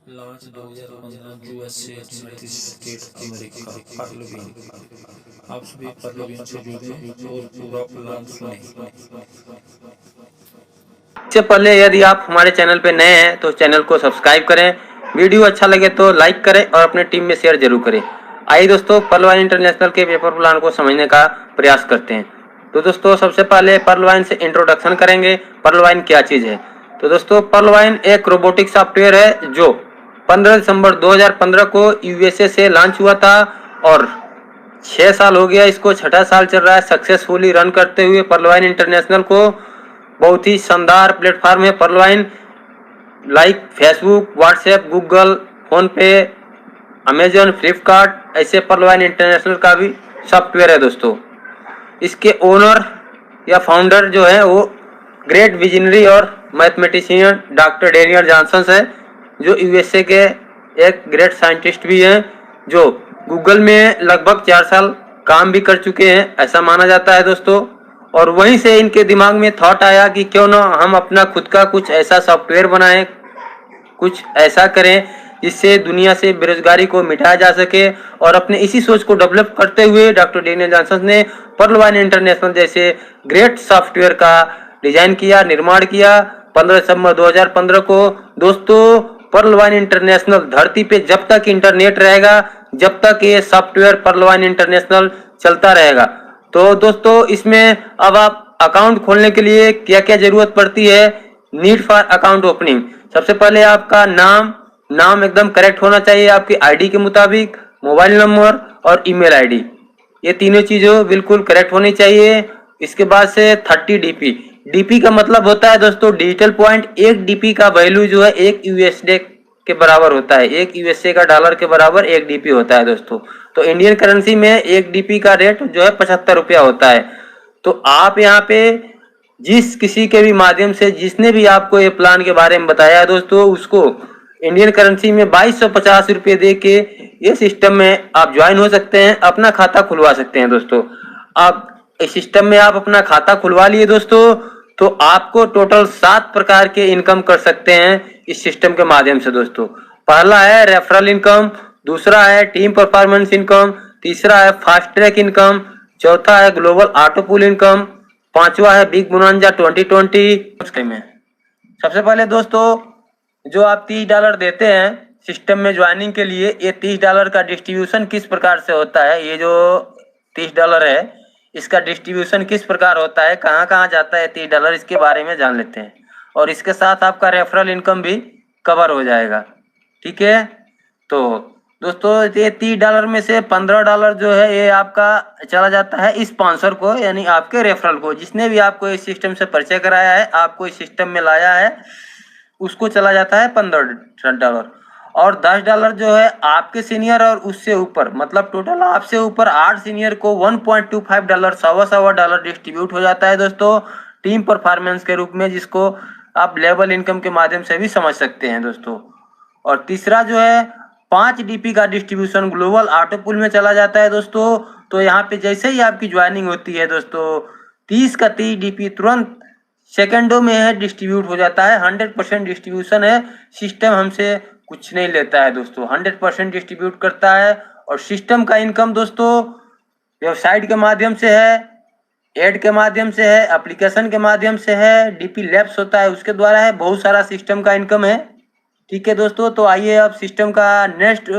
Launch 2015 USA united state America. पर्लवीन, आप सभी पर्लवीन से जुड़े और पूरा प्लान सुने। इससे पहले यदि आप हमारे चैनल पे नए हैं तो चैनल को सब्सक्राइब करें, वीडियो अच्छा लगे तो लाइक करें और अपने टीम में शेयर जरूर करें। आइए दोस्तों, पर्लवाइन इंटरनेशनल के पेपर प्लान को समझने का प्रयास करते हैं। तो दोस्तों, सबसे पहले पर्लवाइन से इंट्रोडक्शन करेंगे। पर्लवाइन क्या चीज है? तो दोस्तों, पर्लवाइन एक रोबोटिक सॉफ्टवेयर है जो 15 दिसंबर 2015 को यूएसए से लॉन्च हुआ था और 6 साल हो गया इसको, 6ठा साल चल रहा है सक्सेसफुली रन करते हुए पर्लवाइन इंटरनेशनल को। बहुत ही शानदार प्लेटफॉर्म है पर्लवाइन। Like Facebook, WhatsApp, Google, phone पे, अमेजन, फ्लिपकार्ट, ऐसे पर्लवाइन इंटरनेशनल का भी सॉफ्टवेयर है दोस्तों। इसके ओनर या फाउंडर जो है वो ग्रेट विजनरी और मैथमेटिशियन डॉक्टर डेनियल जॉनसन है, जो यूएसए के एक ग्रेट साइंटिस्ट भी हैं, जो गूगल में लगभग 4 साल काम भी कर चुके हैं ऐसा माना जाता है दोस्तों। और वहीं से इनके दिमाग में थॉट आया कि क्यों ना हम अपना खुद का कुछ ऐसा सॉफ्टवेयर बनाएं, कुछ ऐसा करें जिससे दुनिया से बेरोजगारी को मिटाया जा सके। और अपने इसी सोच को डेवलप करते हुए डॉक्टर डेनियल जॉनसन ने पर्लवाइन इंटरनेशनल जैसे ग्रेट सॉफ्टवेयर का डिजाइन किया, निर्माण किया 15 दिसंबर 2015 को। दोस्तों, पर्लवाइन इंटरनेशनल धरती पे जब तक इंटरनेट रहेगा, जब तक ये सॉफ्टवेयर पर्लवाइन इंटरनेशनल चलता रहेगा। तो दोस्तों, इसमें अब आप अकाउंट खोलने के लिए क्या क्या जरूरत पड़ती है? Need for account opening. सबसे पहले आपका नाम एकदम करेक्ट होना चाहिए आपकी आईडी के मुताबिक, मोबाइल नंबर और ईमेल आईडी, ये तीनों चीजों बिल्कुल करेक्ट होनी चाहिए। इसके बाद से 30 डीपी। डीपी का मतलब होता है दोस्तों डिजिटल पॉइंट। एक डीपी का वैल्यू जो है एक यूएसडे के बराबर होता है, एक यूएसए का डॉलर के बराबर एक डीपी होता है दोस्तों। तो इंडियन करेंसी में एक डीपी का रेट जो है 75 रुपया होता है। तो आप यहाँ पे जिस किसी के भी माध्यम से जिसने भी आपको ये प्लान के बारे में बताया है दोस्तों, उसको इंडियन करेंसी में 2250 रुपये दे के ये सिस्टम में आप ज्वाइन हो सकते हैं, अपना खाता खुलवा सकते हैं दोस्तों। आप इस सिस्टम में आप अपना खाता खुलवा लिए दोस्तों, तो आपको टोटल 7 प्रकार के इनकम कर सकते हैं इस सिस्टम के माध्यम से दोस्तों। पहला है रेफरल इनकम, दूसरा है टीम परफॉर्मेंस इनकम, तीसरा है फास्ट ट्रैक इनकम, चौथा है ग्लोबल ऑटो पूल इनकम, पांचवा है बिग बोनांजा 2020 में। सबसे पहले दोस्तों, जो आप $30 देते हैं सिस्टम में ज्वाइनिंग के लिए, ये $30 का डिस्ट्रीब्यूशन किस प्रकार से होता है? ये जो $30 है इसका डिस्ट्रीब्यूशन किस प्रकार होता है, कहाँ कहाँ जाता है $30, इसके बारे में जान लेते हैं। और इसके साथ आपका रेफरल इनकम भी कवर हो जाएगा, ठीक है। तो दोस्तों, ये $30 में से $15 जो है ये आपका चला जाता है स्पॉन्सर को, यानी आपके रेफरल को। जिसने भी आपको इस सिस्टम से परिचय कराया है, आपको इस सिस्टम में लाया है, उसको चला जाता है $15। और $10 जो है आपके सीनियर और उससे ऊपर, मतलब टोटल आपसे ऊपर 8 सीनियर को $1.25 $1.25 डिस्ट्रीब्यूट हो जाता है दोस्तों, टीम परफॉर्मेंस के रूप में, जिसको आप लेवल इनकम के माध्यम से भी समझ सकते हैं दोस्तों। और तीसरा जो है 5 डीपी का डिस्ट्रीब्यूशन ग्लोबल ऑटो पूल में चला जाता है दोस्तों। तो यहाँ पे जैसे ही आपकी ज्वाइनिंग होती है दोस्तों, 30 का 30 डीपी तुरंत सेकेंडों में है डिस्ट्रीब्यूट हो जाता है। 100% डिस्ट्रीब्यूशन है, सिस्टम हमसे कुछ नहीं लेता है दोस्तों, 100% डिस्ट्रीब्यूट करता है। और सिस्टम का इनकम दोस्तों वेबसाइट के माध्यम से है, एड के माध्यम से है, एप्लीकेशन के माध्यम से है, डीपी लैब्स होता है उसके द्वारा है, बहुत सारा सिस्टम का इनकम है, ठीक है दोस्तों। तो आइए अब सिस्टम का नेक्स्ट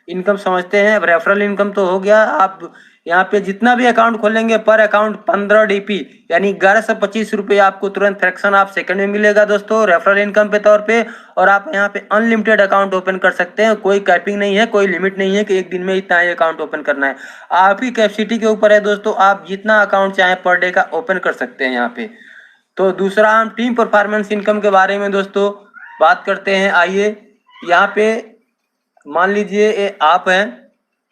इनकम समझते हैं। अब रेफरल इनकम तो हो गया। आप यहाँ पे जितना भी अकाउंट खोलेंगे पर अकाउंट 15 डीपी यानी 1125 रुपये आपको तुरंत फ्रैक्शन ऑफ सेकंड में मिलेगा दोस्तों, रेफरल इनकम पे तौर पे। और आप यहाँ पे अनलिमिटेड अकाउंट ओपन कर सकते हैं, कोई कैपिंग नहीं है, कोई लिमिट नहीं है कि एक दिन में इतना ही अकाउंट ओपन करना है। आपकी कैपेसिटी के ऊपर है दोस्तों, आप जितना अकाउंट चाहे पर डे का ओपन कर सकते हैं यहाँ पे। तो दूसरा हम टीम परफॉर्मेंस इनकम के बारे में दोस्तों बात करते हैं। आइए, यहाँ पे मान लीजिए ये आप हैं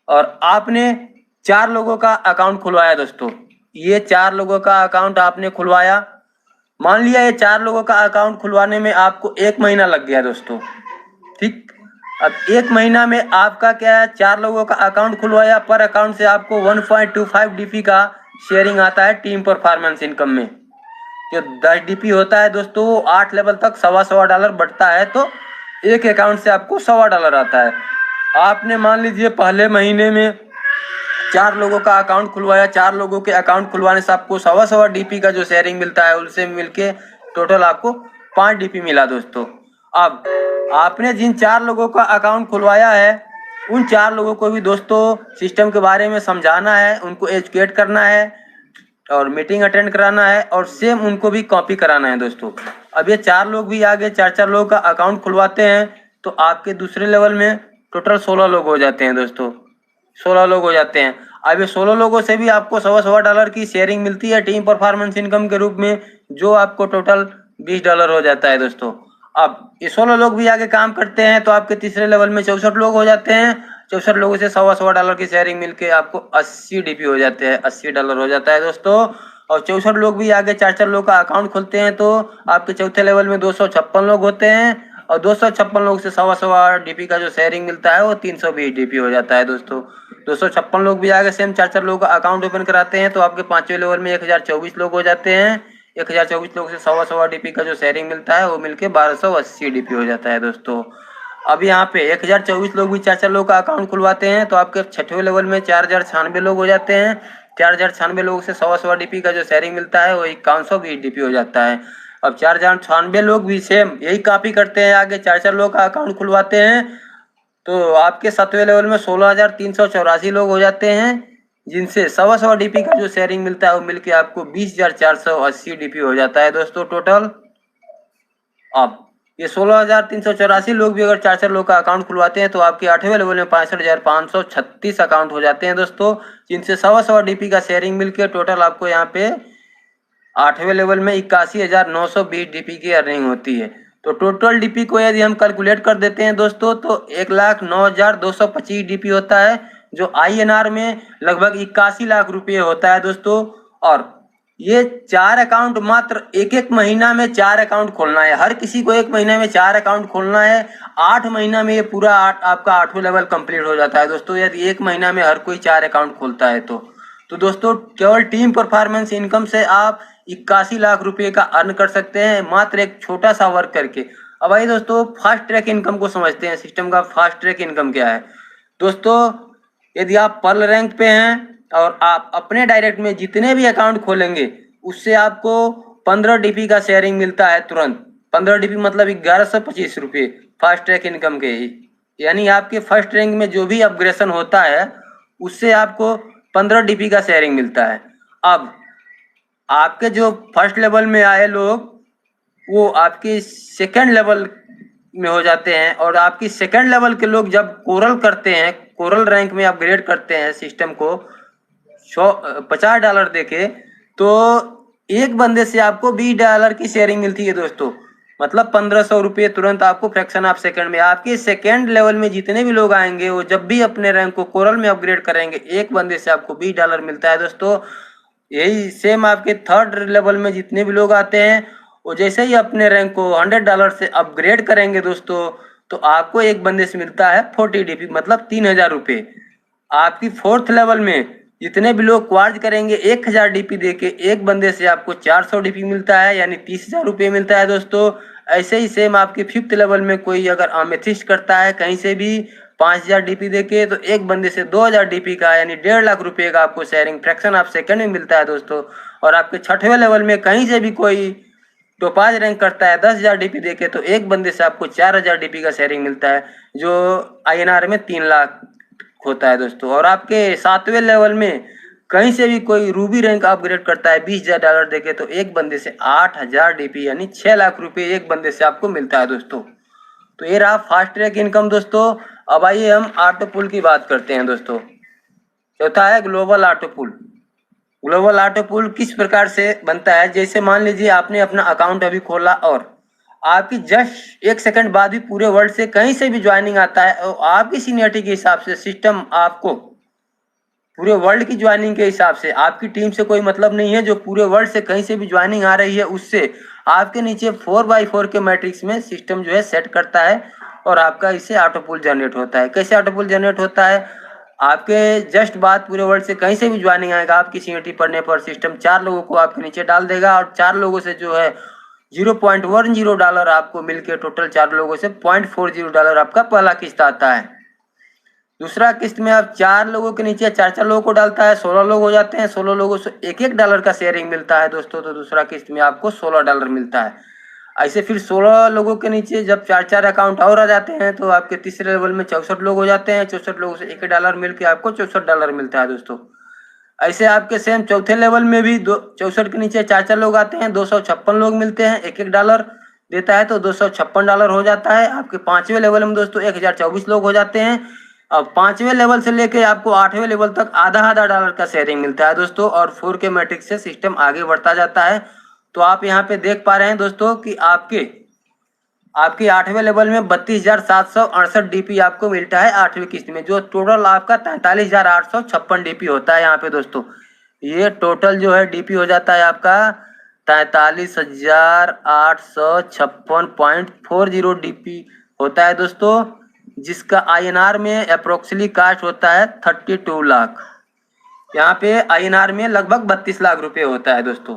और आपने 4 लोगों का अकाउंट खुलवाया दोस्तों। ये 4 लोगों का अकाउंट आपने खुलवाया। मान लिया ये 4 लोगों का अकाउंट खुलवाने में आपको 1 महीना लग गया दोस्तों, ठीक। अब 1 महीना में आपका क्या है, 4 लोगों का अकाउंट खुलवाया, पर अकाउंट से आपको 1.25 डीपी का शेयरिंग आता है टीम परफॉर्मेंस इनकम में। जो 10 डीपी होता है दोस्तों, 8 लेवल तक $1.25 बढ़ता है। तो एक अकाउंट से आपको $125 आता है। आपने मान लीजिए पहले महीने में 4 लोगों का अकाउंट खुलवाया, 4 लोगों के अकाउंट खुलवाने से आपको सवा डीपी का जो शेयरिंग मिलता है उनसे मिलके टोटल आपको 5 डीपी मिला दोस्तों। अब आपने जिन 4 लोगों का अकाउंट खुलवाया है उन 4 लोगों को भी दोस्तों सिस्टम के बारे में समझाना है, उनको एजुकेट करना है और मीटिंग अटेंड कराना है और सेम उनको भी कॉपी कराना है दोस्तों। अब ये 4 लोग भी आगे 4 लोगों का अकाउंट खुलवाते हैं तो आपके दूसरे लेवल में टोटल 16 लोग हो जाते हैं दोस्तों, 16 लोग हो जाते हैं। अब ये 16 लोगों से भी आपको $125 की शेयरिंग मिलती है टीम परफॉर्मेंस इनकम के रूप में, जो आपको टोटल $20 हो जाता है दोस्तों। अब ये 16 लोग भी आगे काम करते हैं तो आपके तीसरे लेवल में 64 लोग हो जाते हैं। 64 लोगों से $125 की शेयरिंग मिलके आपको 80 डीपी हो जाते हैं, $80 हो जाता है दोस्तों। और 64 लोग भी आगे 4 लोग का अकाउंट खोलते हैं तो आपके चौथे लेवल में 256 लोग होते हैं और 256 लोग से सवा डीपी का जो शेयरिंग मिलता है वो 320 डीपी हो जाता है दोस्तों। 256 लोग भी आगे सेम 4 लोगों का अकाउंट ओपन कराते हैं तो आपके 5वें लेवल में 1024 लोग हो जाते हैं। 1024 लोग से सवा डीपी का जो शेयरिंग मिलता है वो मिलके 1280 डीपी हो जाता है दोस्तों। अब यहाँ पे 1024 लोग भी 4 लोगों का अकाउंट खुलवाते हैं तो आपके 6वें लेवल में 4096 लोग हो जाते हैं। 4096 लोगों से सवा डीपी का जो शेयरिंग मिलता है वो 5120 डीपी हो जाता है। अब 4096 लोग भी सेम यही कॉपी करते हैं, आगे 4 लोगों का अकाउंट खुलवाते हैं तो आपके 7वें लेवल में 16,384 लोग हो जाते हैं, जिनसे सवा डीपी का जो शेयरिंग मिलता है वो मिलके आपको 20,480 डीपी हो जाता है दोस्तों टोटल। अब ये 16,384 लोग भी अगर 4 लोग का अकाउंट खुलवाते हैं तो आपके 8वें लेवल में 65,536 अकाउंट हो जाते हैं दोस्तों, जिनसे सवा डीपी का शेयरिंग मिलके टोटल आपको यहाँ पे 8वें लेवल में 81,920 डीपी की अर्निंग होती है। तो टोटल डीपी को यदि हम कैलकुलेट कर देते हैं दोस्तों तो 1,09,225 डीपी होता है, जो INR में लगभग 81 लाख रुपये होता है दोस्तों। और ये 4 अकाउंट मात्र एक महीना में 4 अकाउंट खोलना है, हर किसी को एक महीने में 4 अकाउंट खोलना है। 8 महीना में ये पूरा आपका 8वां लेवल कंप्लीट हो जाता है दोस्तों, यदि एक महीना में हर कोई 4 अकाउंट खोलता है तो दोस्तों केवल टीम परफॉर्मेंस इनकम से आप 81 लाख रुपए का अर्न कर सकते हैं मात्र एक छोटा सा वर्क करके। अब आइए दोस्तों फास्ट ट्रैक इनकम को समझते हैं। सिस्टम का फास्ट ट्रैक इनकम क्या है दोस्तों। यदि आप पर्ल रैंक पे हैं और आप अपने डायरेक्ट में जितने भी अकाउंट खोलेंगे उससे आपको 15 डीपी का शेयरिंग मिलता है तुरंत। 15 डीपी मतलब 1125 रुपये फास्ट ट्रैक इनकम के, यानी आपके फर्स्ट रैंक में जो भी अपग्रेडेशन होता है उससे आपको 15 डीपी का शेयरिंग मिलता है। अब आपके जो फर्स्ट लेवल में आए लोग वो आपके सेकंड लेवल में हो जाते हैं और आपकी सेकंड लेवल के लोग जब कोरल करते हैं, कोरल रैंक में अपग्रेड करते हैं सिस्टम को $50 देके, तो एक बंदे से आपको $20 की शेयरिंग मिलती है दोस्तों, मतलब 1500 रुपये तुरंत आपको फ्रैक्शन ऑफ सेकंड में। आपके सेकंड लेवल में जितने भी लोग आएंगे वो जब भी अपने रैंक को कोरल में अपग्रेड करेंगे एक बंदे से आपको $20 मिलता है दोस्तों। यही सेम आपके थर्ड लेवल में जितने भी लोग आते हैं वो जैसे ही अपने रैंक को $100 से अपग्रेड करेंगे दोस्तों तो आपको एक बंदे से मिलता है 40 डीपी मतलब 3000 रुपये। आपकी फोर्थ लेवल में जितने भी लोग क्वार्ज करेंगे 1000 डीपी देके एक बंदे से आपको 400 डीपी मिलता है, यानी 30,000 रुपये मिलता है दोस्तों। ऐसे ही सेम आपके फिफ्थ लेवल में कोई अगर अमेथिस्ट करता है कहीं से भी 5000 डीपी देके तो एक बंदे से 2000 डीपी का यानी 1.5 लाख रुपये का आपको शेयरिंग फ्रैक्शन ऑफ सेकंड में मिलता है दोस्तों। और आपके 6वें लेवल में कहीं से भी कोई टोपाज रैंक करता है 10,000 डीपी देके तो एक बंदे से आपको 4000 डीपी का शेयरिंग मिलता है, जो INR में 3 लाख होता है दोस्तों। और आपके 7वें लेवल में कहीं से भी कोई रूबी रैंक अपग्रेड करता है $20,000 देके तो एक बंदे से 8000 डीपी यानी 6 लाख रुपये एक बंदे से आपको मिलता है दोस्तों। तो ये रहा फास्ट ट्रैक इनकम दोस्तों। अब आइए हम ऑटो पुल की बात करते हैं दोस्तों। चौथा है ग्लोबल ऑटो पुल। ग्लोबल ऑटो पुल किस प्रकार से बनता है, जैसे मान लीजिए आपने अपना अकाउंट अभी खोला और आपकी जस्ट 1 सेकंड बाद भी पूरे वर्ल्ड से कहीं से भी ज्वाइनिंग आता है और आपकी सीनियरिटी के हिसाब से सिस्टम आपको पूरे वर्ल्ड की ज्वाइनिंग के हिसाब से, आपकी टीम से कोई मतलब नहीं है, जो पूरे वर्ल्ड से कहीं से भी ज्वाइनिंग आ रही है उससे आपके नीचे 4x4 के मैट्रिक्स में सिस्टम जो है सेट करता है और आपका इससे ऑटो पुल जनरेट होता है। कैसे ऑटो पुल जनरेट होता है, आपके जस्ट बाद पूरे वर्ल्ड से कहीं से भी ज्वाइनिंग आएगा आपकी सीनियरिटी पढ़ने पर सिस्टम 4 लोगों को आपके नीचे डाल देगा और 4 लोगों से जो है $0.10 आपको मिलके टोटल 4 लोगों से $0.40 आपका पहला किस्त आता है। दूसरा किस्त में आप 4 लोगों के नीचे 4 लोगों को डालता है, 16 लोग हो जाते हैं, 16 लोगों से $1 का शेयरिंग मिलता है दोस्तों। तो दूसरा किस्त में आपको $16 मिलता है। ऐसे फिर 16 लोगों के नीचे जब 4 अकाउंट और आ जाते हैं तो आपके तीसरे लेवल में 64 लोग हो जाते हैं, 64 लोगों से $1 मिलके आपको $64 मिलता है दोस्तों। ऐसे आपके सेम चौथे लेवल में भी 64 के नीचे 4 लोग आते हैं, 256 लोग मिलते हैं, $1 देता है तो $256 हो जाता है। आपके 5वें लेवल में दोस्तों 1024 लोग हो जाते हैं। अब 5वें लेवल से लेके आपको 8वें लेवल तक आधा $1 का शेयरिंग मिलता है दोस्तों। और 4 के मैट्रिक्स से सिस्टम आगे बढ़ता जाता है। तो आप यहाँ पे देख पा रहे हैं दोस्तों कि आपके 8वें लेवल में 32,768 DP आपको मिलता है 8वीं किस्त में, जो टोटल आपका 43,856 DP होता है। यहाँ पे दोस्तों ये टोटल जो है DP हो जाता है आपका 43,856.40 DP होता है दोस्तों, जिसका INR में अप्रोक्सीमेटली कास्ट होता है 32 लाख। यहाँ पे INR में लगभग 32 लाख रुपए होता है दोस्तों।